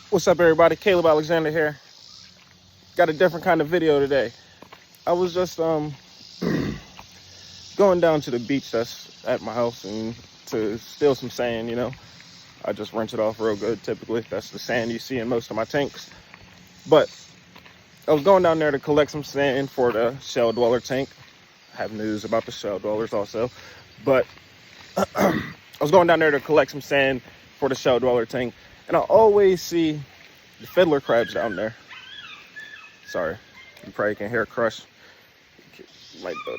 What's up, everybody? Caleb Alexander here. Got a different kind of video today. I was just going down to the beach that's at my house and to steal some sand, I just rinse it off real good. Typically, that's the sand you see in most of my tanks. But I was going down there to collect some sand for the shell dweller tank. I have news about the shell dwellers also. But I was going down there to collect some sand for the shell dweller tank. And I always see the fiddler crabs down there. Sorry, you probably can hear Crush.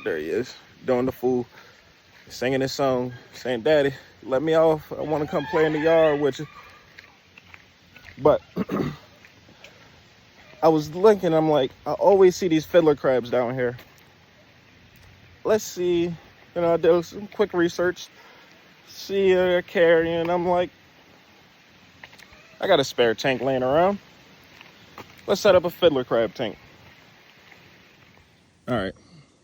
There he is, doing the fool, singing his song, saying, "Daddy, let me off. I want to come play in the yard with you." But I was looking, I'm like, I always see these fiddler crabs down here. Let's see, I did some quick research, see a carrion. I'm like, I got a spare tank laying around. Let's set up a fiddler crab tank. All right,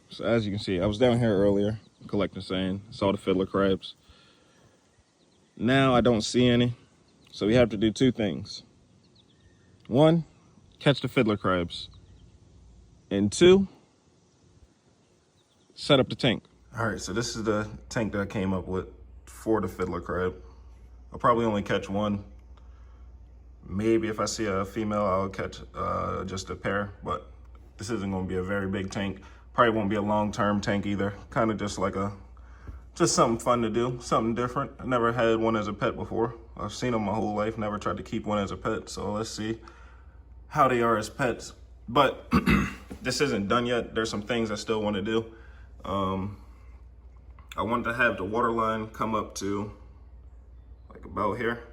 so as you can see, I was down here earlier collecting sand, saw the fiddler crabs. Now I don't see any, so we have to do two things. One, catch the fiddler crabs. And two, set up the tank. All right, so this is the tank that I came up with for the fiddler crab. I'll probably only catch one. Maybe if I see a female, I'll catch just a pair, but this isn't gonna be a very big tank. Probably won't be a long-term tank either. Kind of just like just something fun to do, something different. I never had one as a pet before. I've seen them my whole life, never tried to keep one as a pet. So let's see how they are as pets. But this isn't done yet. There's some things I still want to do. I want to have the water line come up to like about here.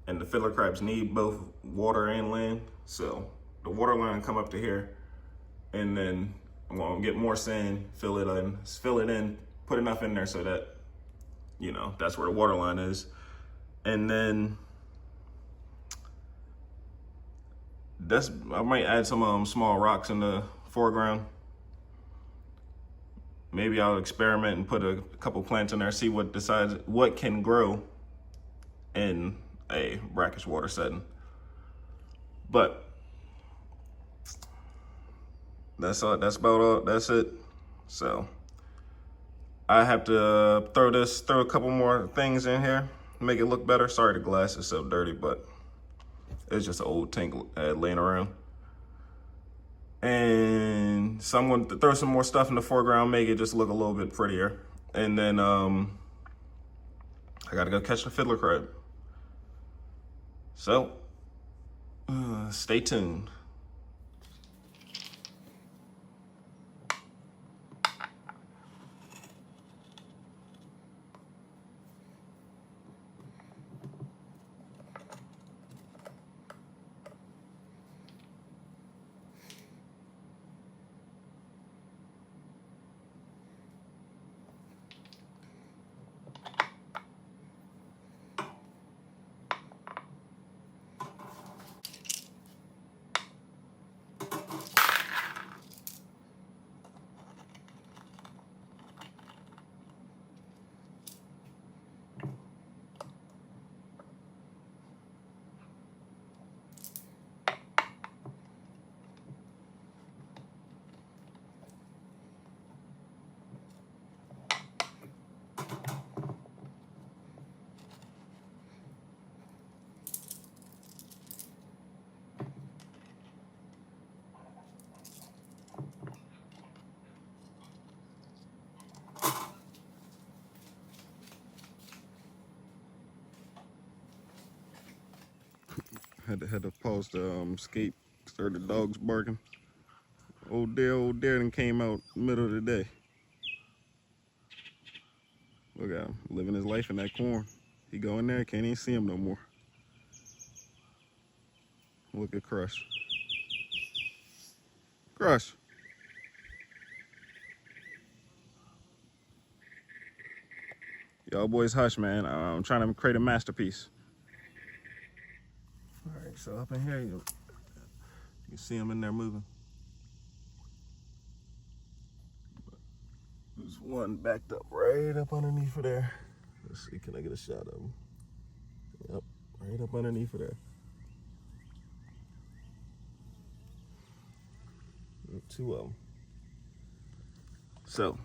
And the fiddler crabs need both water and land. So the water line come up to here, and then I'm gonna get more sand, fill it in, put enough in there so that, that's where the water line is. And then I might add some small rocks in the foreground. Maybe I'll experiment and put a couple plants in there, see what can grow in a brackish water setting. But that's it. So I have to throw a couple more things in here, make it look better. Sorry, the glass is so dirty, but it's just an old tank laying around. And so I'm going to throw some more stuff in the foreground, make it just look a little bit prettier. And then I gotta go catch the fiddler crab. So stay tuned. Had to pause the skate, started the dogs barking. Old Dare and came out middle of the day. Look at him, living his life in that corn. He go in there, can't even see him no more. Look at Crush. Crush. Y'all boys hush, man. I'm trying to create a masterpiece. All right, so up in here, you can see him in there moving. There's one backed up right up underneath of there. Let's see, can I get a shot of him? Yep, right up underneath of there. 2 of them. So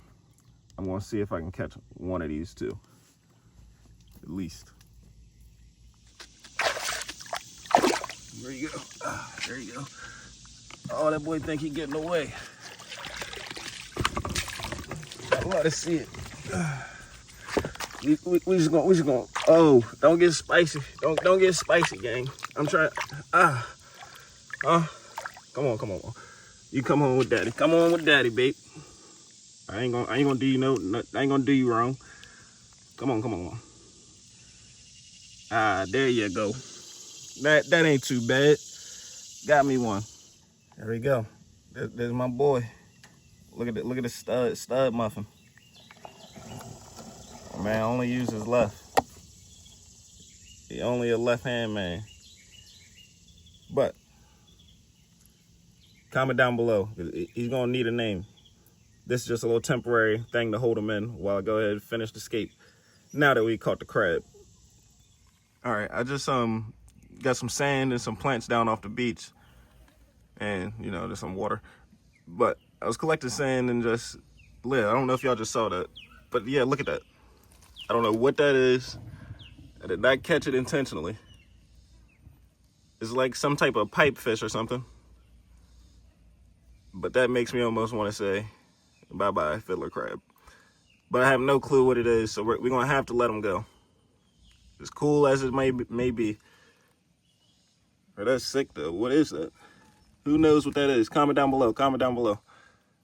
I'm gonna see if I can catch one of these two, at least. There you go. There you go. Oh, that boy think he getting away. I want to see it. We just gonna. Oh, don't get spicy. Don't get spicy, gang. I'm trying. Come on. You come home with daddy. Come on with daddy, babe. I ain't gonna do you I ain't gonna do you wrong. Come on. There you go. That ain't too bad. Got me one. There we go. There's my boy. Look at the stud muffin. Man, only uses left. He only a left hand man. But comment down below. He's gonna need a name. This is just a little temporary thing to hold him in while I go ahead and finish the skate. Now that we caught the crab. All right, I just got some sand and some plants down off the beach, and you know, there's some water. But I was collecting sand and just lit. I don't know if y'all just saw that, but yeah, look at that. I don't know what that is. I did not catch it intentionally. It's like some type of pipe fish or something. But that makes me almost want to say bye-bye, fiddler crab. But I have no clue what it is, so we're going to have to let him go. As cool as it may be. Oh, that's sick, though. What is that? Who knows what that is? Comment down below.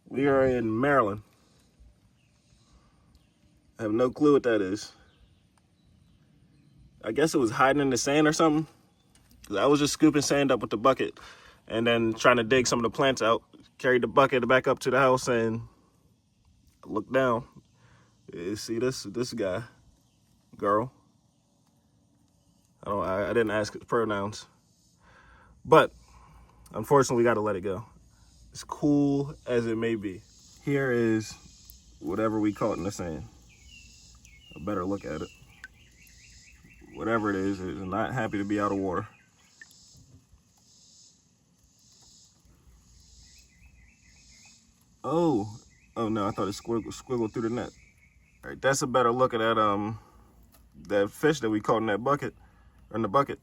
We are in Maryland. I have no clue what that is. I guess it was hiding in the sand or something. I was just scooping sand up with the bucket and then trying to dig some of the plants out. Carried the bucket back up to the house and looked down. You see this guy, girl. I didn't ask his pronouns, but unfortunately, we got to let it go. As cool as it may be. Here is whatever we caught in the sand. A better look at it. Whatever it is not happy to be out of water. Oh no, I thought it squiggled through the net. All right, that's a better look at that fish that we caught in that bucket, or in the bucket.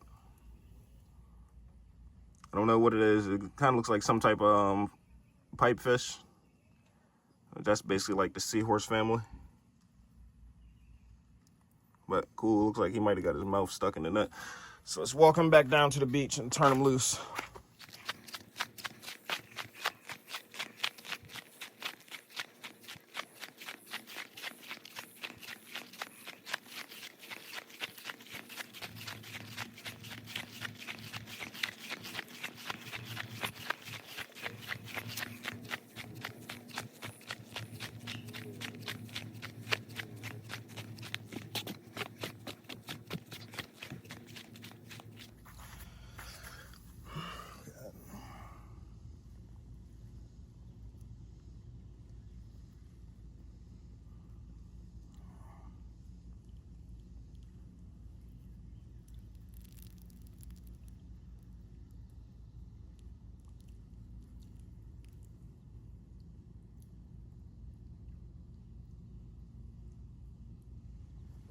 I don't know what it is. It kind of looks like some type of pipe fish. That's basically like the seahorse family. But cool, looks like he might have got his mouth stuck in the net. So let's walk him back down to the beach and turn him loose.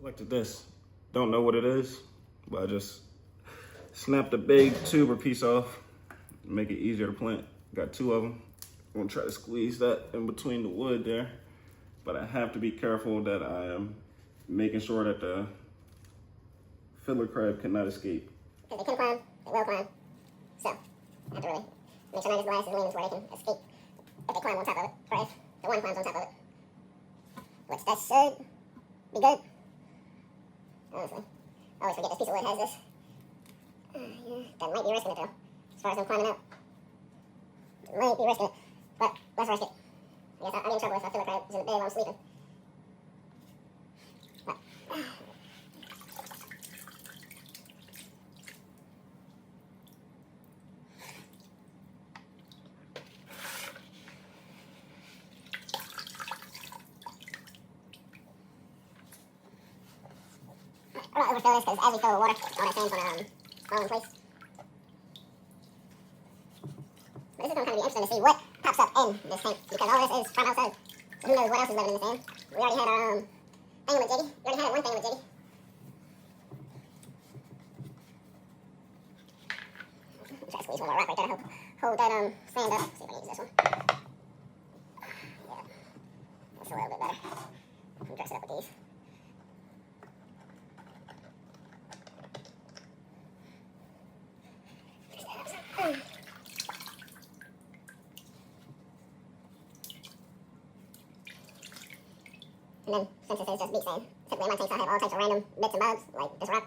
Look at this. Don't know what it is, but I just snapped a big tuber piece off, make it easier to plant. Got 2 of them. I'm gonna try to squeeze that in between the wood there, but I have to be careful that I am making sure that the fiddler crab cannot escape. Because they can climb, they will climb. So, I have to really make sure none of these glasses lean where they can escape if they climb on top of it, or if the one climbs on top of it. Which that should be good. Honestly, I always forget this piece of wood has this. Yeah, that might be risking it though, as far as them climbing out. It might be risking it, but let's risk it. I guess I'll get in trouble if I feel like I was in the bed while I'm sleeping. But, I'm not overfill this because as we fill the water, all that sand's gonna fall in place. But this is gonna kind of be interesting to see what pops up in this tank because all this is from outside. So who knows what else is living in the sand? We already had our thingamajiggy. We already had one thingamajiggy. Try to squeeze one more rock right there to help hold that sand up. See if I can use this one. Yeah, that's a little bit better. I'll dress it up with these. And then, since this is just beach sand, typically in my tanks I'll have all types of random bits and bobs, like this rock.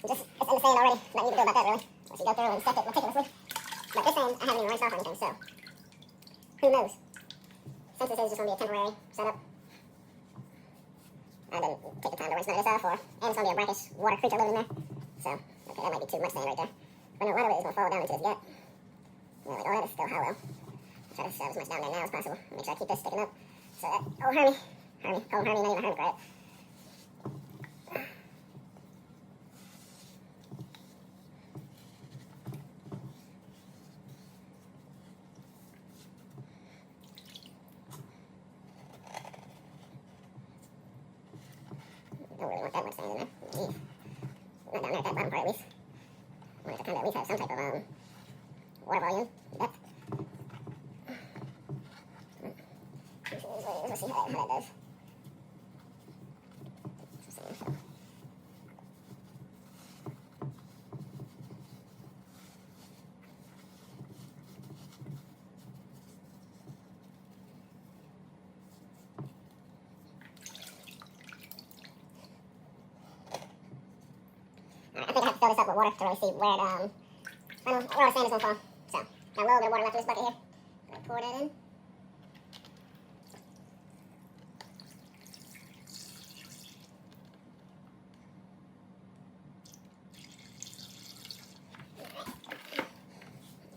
It's in the sand already, not need to do about that really, unless you go through and set it meticulously. But this sand, I haven't even rinsed off or anything, so who knows? Since this is just going to be a temporary setup, I didn't take the time to rinse none of this off, and it's going to be a brackish water creature living in there. So, okay, that might be too much sand right there. But no, a lot of it is going to fall down into this gut. Well, like, oh, that is still hollow. I'll try to shove as much down there now as possible. Make sure I keep this sticking up. So that, oh, Hermie, not even a hermit crab. Don't really want that much sand in there. Not down there at that bottom part at least. I want it to kind of at least have some type of water volume, depth. Let's see how that does. Alright, I think I have to fill this up with water to really see where it, where all the sand is going to fall. So, got a little bit of water left in this bucket here. I'm going to pour that in.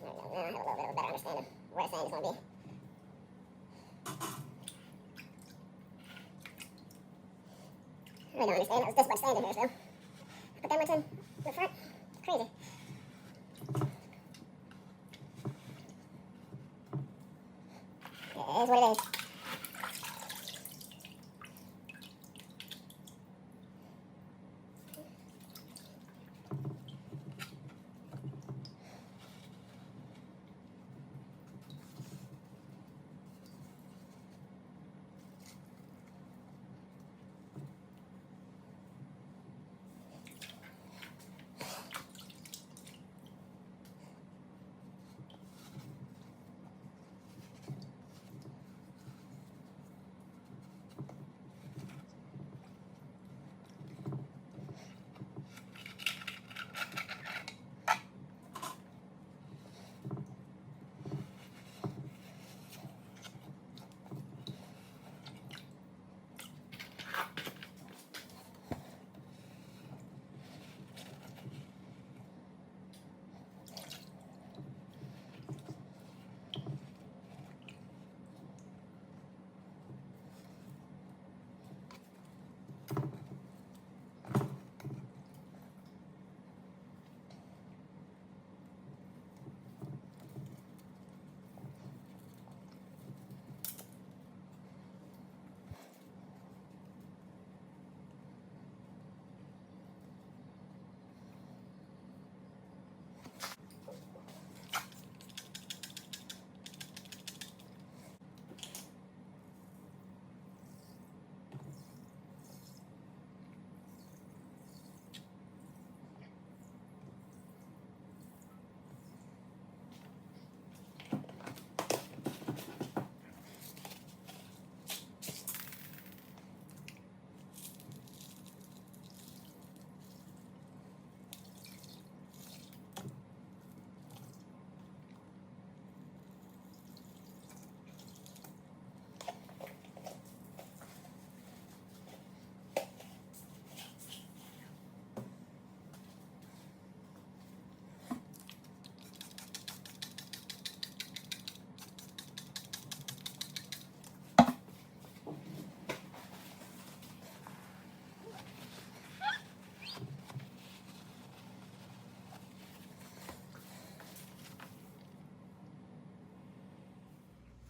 Now I have a little bit of a better understanding where the sand is going to be. I really don't understand. It was this much sand in here, so put that much in the front. It's crazy. It is what it is.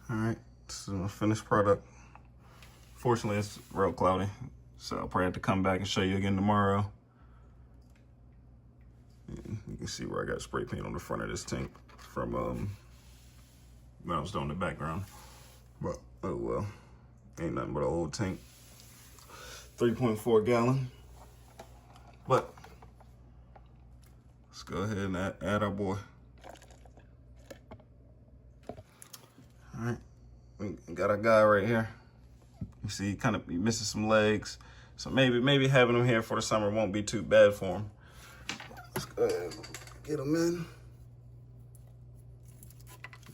All right, this is my finished product. Fortunately, it's real cloudy, so I'll probably have to come back and show you again tomorrow. And you can see where I got spray paint on the front of this tank from when I was doing the background. But oh well, ain't nothing but an old tank. 3.4 gallon. But let's go ahead and add our boy. All right, we got our guy right here. You see, kind of missing some legs, so maybe having him here for the summer won't be too bad for him. Let's go ahead and get him in.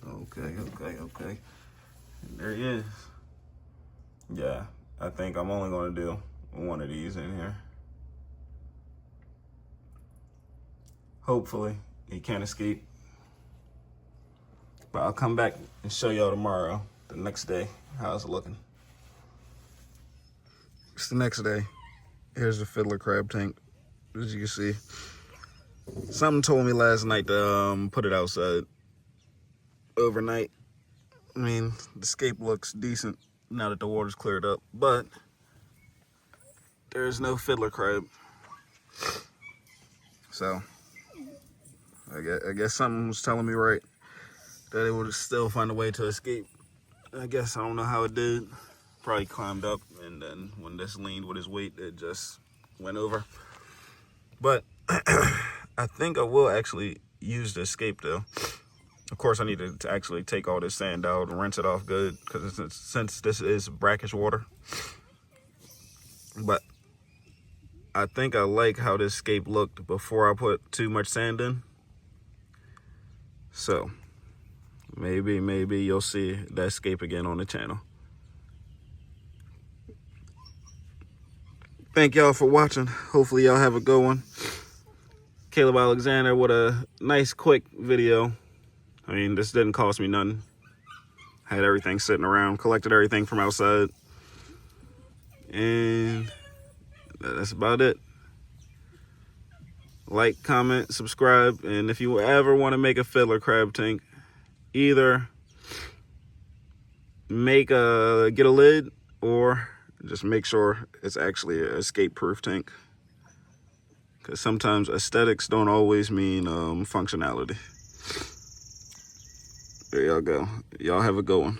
Okay. And there he is. Yeah, I think I'm only gonna do one of these in here. Hopefully he can't escape. But I'll come back and show y'all tomorrow, the next day, how it's looking. It's the next day. Here's the Fiddler crab tank, as you can see. Something told me last night to put it outside overnight. I mean, the scape looks decent now that the water's cleared up, but there's no Fiddler crab. So I guess something was telling me right that it would still find a way to escape. I guess I don't know how it did. Probably climbed up, and then when this leaned with his weight, it just went over. But I think I will actually use the escape though. Of course, I need to actually take all this sand out and rinse it off good, because since this is brackish water. But I think I like how this scape looked before I put too much sand in. So maybe you'll see that scape again on the channel. Thank y'all for watching. Hopefully y'all have a good one. Caleb Alexander with a nice quick video. I mean, this didn't cost me nothing. Had everything sitting around, collected everything from outside. And that's about it. Like, comment, subscribe, and if you ever want to make a Fiddler crab tank, either get a lid, or just make sure it's actually an escape-proof tank. Because sometimes aesthetics don't always mean functionality. There y'all go. Y'all have a good one.